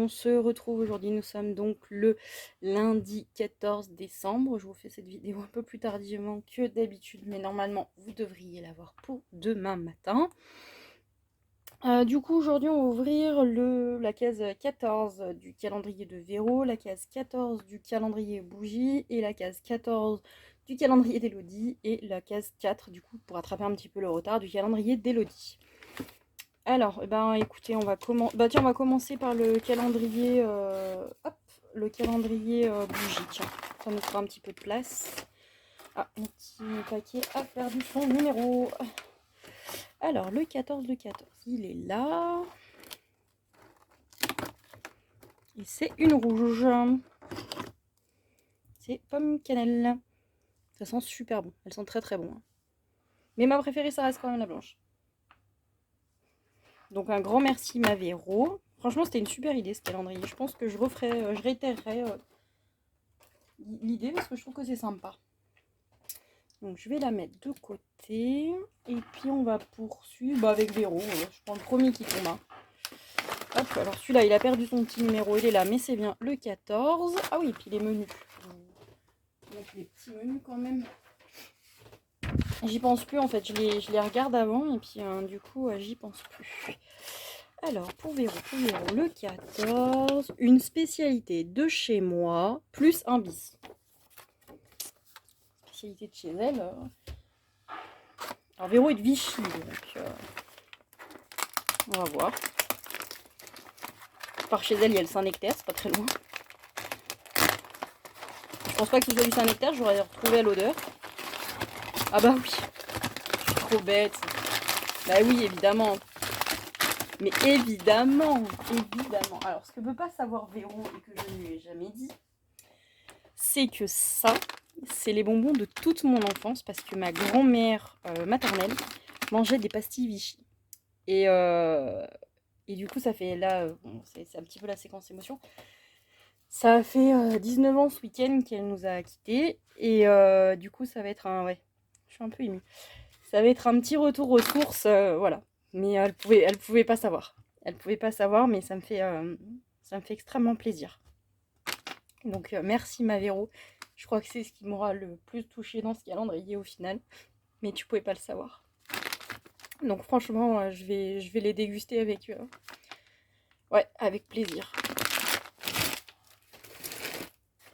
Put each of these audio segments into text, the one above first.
on se retrouve aujourd'hui. Nous sommes donc le lundi 14 décembre. Je vous fais cette vidéo un peu plus tardivement que d'habitude, mais normalement, vous devriez l'avoir pour demain matin. Du coup, aujourd'hui, on va ouvrir la case 14 du calendrier de Véro, la case 14 du calendrier Bougie et la case 14 du calendrier d'Elodie et la case 4, du coup, pour rattraper un petit peu le retard du calendrier d'Elodie. Alors, eh ben, écoutez, on va commencer par le calendrier, le calendrier Bougie. Tiens, ça nous fera un petit peu de place. Ah, mon petit paquet a perdu son numéro. Alors, le 14, il est là. Et c'est une rouge. C'est pomme cannelle. Ça sent super bon. Elles sont très très bon. Mais ma préférée, ça reste quand même la blanche. Donc un grand merci ma Véro. Franchement, c'était une super idée ce calendrier. Je pense que je réitérerai l'idée parce que je trouve que c'est sympa. Donc je vais la mettre de côté. Et puis on va poursuivre avec Véro. Je prends le premier qui tombe. Hein. Hop, alors celui-là, il a perdu son petit numéro. Il est là, mais c'est bien le 14. Ah oui, et puis les menus. Donc les petits menus quand même. J'y pense plus en fait. Je les regarde avant et puis du coup, j'y pense plus. Alors, pour Véro, le 14, une spécialité de chez moi, plus un bis. Spécialité de chez elle. Alors, Véro est de Vichy, donc on va voir. Par chez elle, il y a le Saint-Nectaire, c'est pas très loin. Je pense pas que ce soit du Saint-Nectaire, j'aurais retrouvé à l'odeur. Ah bah oui, je suis trop bête. Bah oui, évidemment. Mais évidemment. Alors, ce que ne peut pas savoir Véro et que je ne lui ai jamais dit, c'est que ça, c'est les bonbons de toute mon enfance parce que ma grand-mère maternelle mangeait des pastilles Vichy. Et du coup, ça fait là, bon, c'est un petit peu la séquence émotion. Ça a fait 19 ans ce week-end qu'elle nous a quittés. Et du coup, ça va être un... Ouais, je suis un peu émue. Ça va être un petit retour aux sources, voilà. Mais elle pouvait pas savoir. Elle pouvait pas savoir, mais ça me fait extrêmement plaisir. Donc merci ma Véro. Je crois que c'est ce qui m'aura le plus touché dans ce calendrier au final. Mais tu pouvais pas le savoir. Donc franchement, je vais les déguster avec... Ouais, avec plaisir.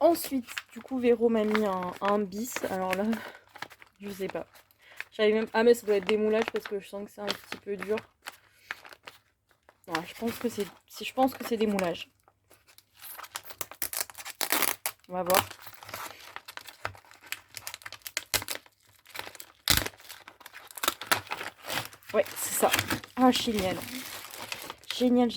Ensuite, du coup, Véro m'a mis un bis. Alors là, je sais pas. J'avais même... Ah mais ça doit être des moulages parce que je sens que c'est un petit peu dur. Ouais, je pense que c'est des moulages. On va voir. Ouais, c'est ça. Ah, génial. Génial.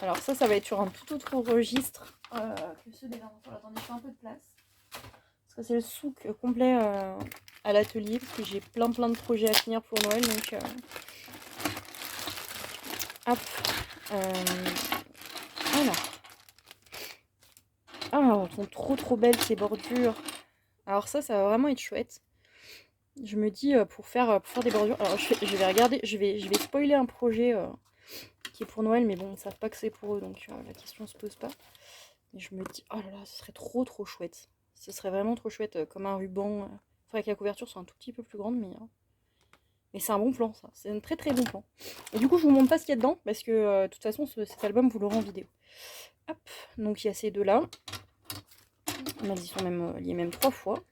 Alors ça va être sur un tout autre registre que ceux des dernières fois. Attendez, je fais un peu de place. Parce que c'est le souk complet à l'atelier. Parce que j'ai plein de projets à finir pour Noël. Donc, hop. Alors. Ah, elles sont trop belles ces bordures. Alors ça va vraiment être chouette. Je me dis pour faire des bordures. Alors je vais regarder, je vais spoiler un projet qui est pour Noël, mais bon, ils ne savent pas que c'est pour eux, donc la question se pose pas. Et je me dis, oh là là, ce serait trop chouette. Ce serait vraiment trop chouette, comme un ruban. Il faudrait que la couverture soit un tout petit peu plus grande, mais c'est un bon plan, ça. C'est un très bon plan. Et du coup, je vous montre pas ce qu'il y a dedans, parce que de toute façon, cet album, vous l'aurez en vidéo. Hop, donc il y a ces deux-là. Ils sont même liés même 3 fois.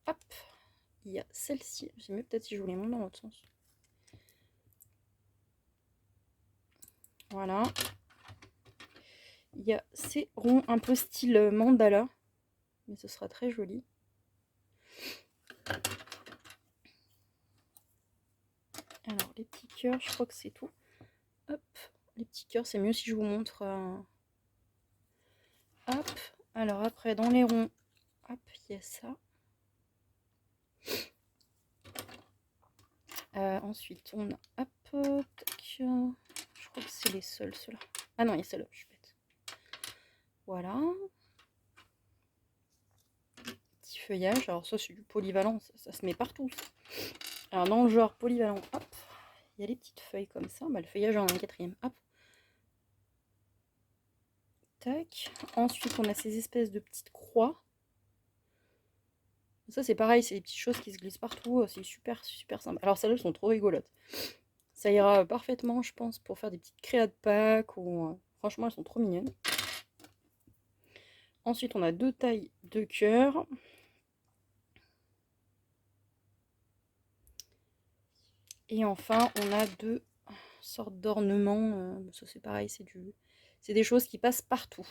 Hop, il y a celle-ci. Je sais mieux peut-être si je vous les montre dans l'autre sens. Voilà. Il y a ces ronds un peu style mandala. Mais ce sera très joli. Alors, les petits cœurs, je crois que c'est tout. Hop, les petits cœurs, c'est mieux si je vous montre. Hop, alors après, dans les ronds, hop, il y a ça. Ensuite, on a, hop, tac, je crois que c'est les seuls, ceux-là. Ah non, il y a celle-là, je suis bête. Voilà. Petit feuillage, alors ça, c'est du polyvalent, ça se met partout. Ça. Alors, dans le genre polyvalent, hop, il y a les petites feuilles comme ça. Bah, le feuillage en un quatrième, hop. Tac. Ensuite, on a ces espèces de petites croix. Ça, c'est pareil, c'est des petites choses qui se glissent partout. C'est super, super sympa. Alors, celles-là, elles sont trop rigolotes. Ça ira parfaitement, je pense, pour faire des petites créas de Pâques. Ou, franchement, elles sont trop mignonnes. Ensuite, on a 2 tailles de cœur. Et enfin, on a 2 sortes d'ornements. Ça, c'est pareil, c'est des choses qui passent partout.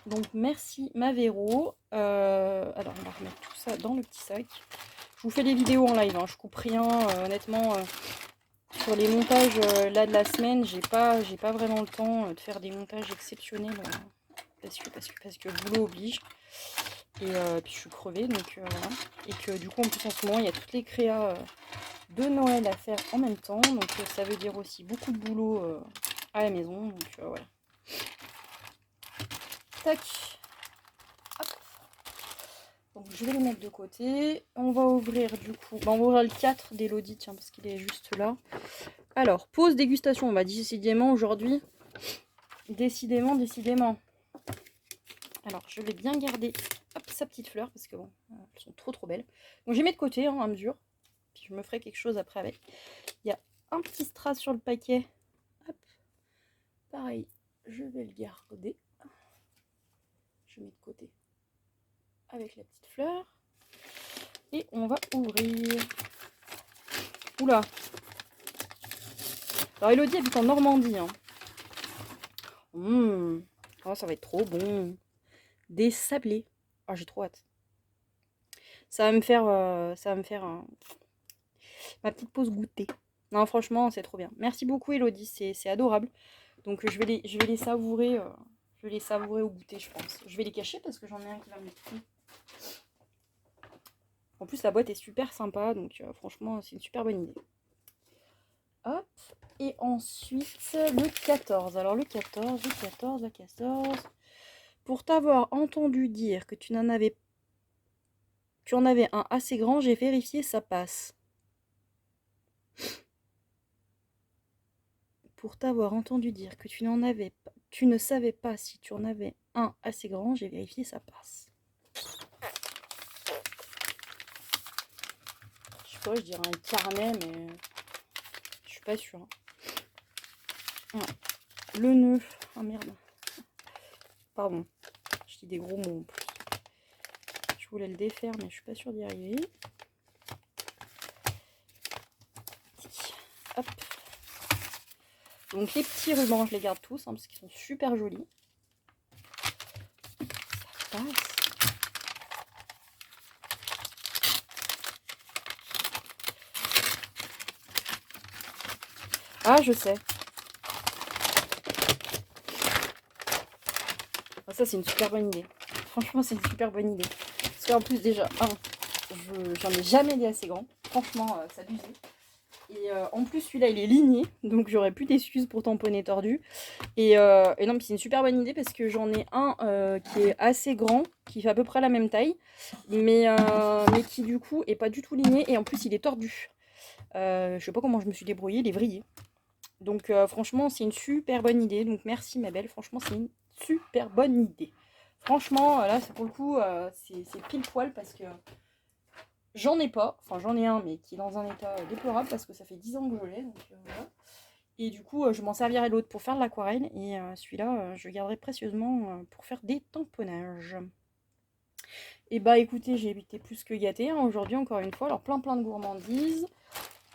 Donc, merci ma Véro. Alors, on va remettre tout ça dans le petit sac. Je vous fais des vidéos en live, hein. Je coupe rien, honnêtement. Sur les montages là de la semaine, j'ai pas vraiment le temps de faire des montages exceptionnels parce que le boulot oblige. Et puis je suis crevée, donc voilà. Et que du coup, en plus en ce moment, il y a toutes les créas de Noël à faire en même temps. Donc ça veut dire aussi beaucoup de boulot à la maison. Donc voilà. Tac. Hop. Donc je vais les mettre de côté. On va ouvrir du coup. On va ouvrir le 4 d'Elodie, tiens, parce qu'il est juste là. Alors, pause dégustation. On va décidément aujourd'hui. Décidément, décidément. Alors, je vais bien garder sa petite fleur parce que bon, elles sont trop belles. Donc, je les mets de côté hein, à mesure. Puis je me ferai quelque chose après avec. Il y a un petit strass sur le paquet. Hop. Pareil, je vais le garder. Je mets de côté avec la petite fleur. Et on va ouvrir. Oula. Alors, Elodie habite en Normandie. Hein. Oh, ça va être trop bon. Des sablés. Oh, j'ai trop hâte. Ça va me faire ma petite pause goûter. Non, franchement, c'est trop bien. Merci beaucoup, Elodie, c'est adorable. Donc, je vais les savourer. Je vais les savourer au goûter, je pense. Je vais les cacher parce que j'en ai un qui va me mettre. En plus, la boîte est super sympa, donc franchement, c'est une super bonne idée. Hop. Et ensuite, le 14. Alors, le 14. Pour t'avoir entendu dire que tu en avais un assez grand, j'ai vérifié, ça passe. Pour t'avoir entendu dire que tu ne savais pas si tu en avais un assez grand, j'ai vérifié, ça passe. Je sais pas, je dirais un carnet, mais je suis pas sûre. Ouais. Le nœud. Ah merde. Pardon. Je dis des gros mots en plus. Je voulais le défaire, mais je suis pas sûre d'y arriver. Hop. Donc les petits rubans, je les garde tous, hein, parce qu'ils sont super jolis. Ça passe. Ah, je sais. Ah, ça, c'est une super bonne idée. Franchement, c'est une super bonne idée. Parce qu'en plus, déjà, j'en ai jamais des assez grands. Franchement, ça abusé. Et en plus, celui-là, il est ligné. Donc, j'aurais plus d'excuses pour tamponner tordu. Et non, c'est une super bonne idée parce que j'en ai un qui est assez grand, qui fait à peu près la même taille. Mais qui, du coup, est pas du tout ligné. Et en plus, il est tordu. Je sais pas comment je me suis débrouillée. Il est vrillé. Donc, franchement, c'est une super bonne idée. Donc, merci, ma belle. Franchement, c'est une super bonne idée. Franchement, là, c'est pour le coup, c'est pile poil parce que j'en ai pas. Enfin, j'en ai un, mais qui est dans un état déplorable parce que ça fait 10 ans que je l'ai. Donc, voilà. Et du coup, je m'en servirai l'autre pour faire de l'aquarelle. Et celui-là, je le garderai précieusement pour faire des tamponnages. Et bah, écoutez, j'ai été plus que gâtée hein, aujourd'hui, encore une fois. Alors, plein de gourmandises.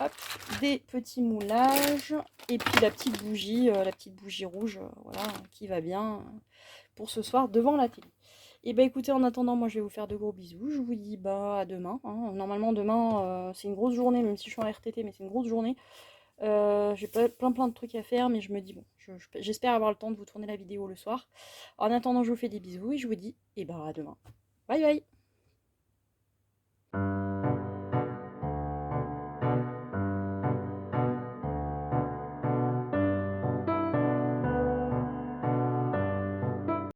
Hop, des petits moulages. Et puis la petite bougie rouge, voilà, qui va bien pour ce soir devant la télé. Et bah écoutez, en attendant, moi je vais vous faire de gros bisous. Je vous dis bah à demain. Hein. Normalement demain, c'est une grosse journée, même si je suis en RTT, mais c'est une grosse journée. J'ai plein de trucs à faire, mais je me dis bon, j'espère avoir le temps de vous tourner la vidéo le soir. En attendant, je vous fais des bisous et je vous dis et bah à demain. Bye bye.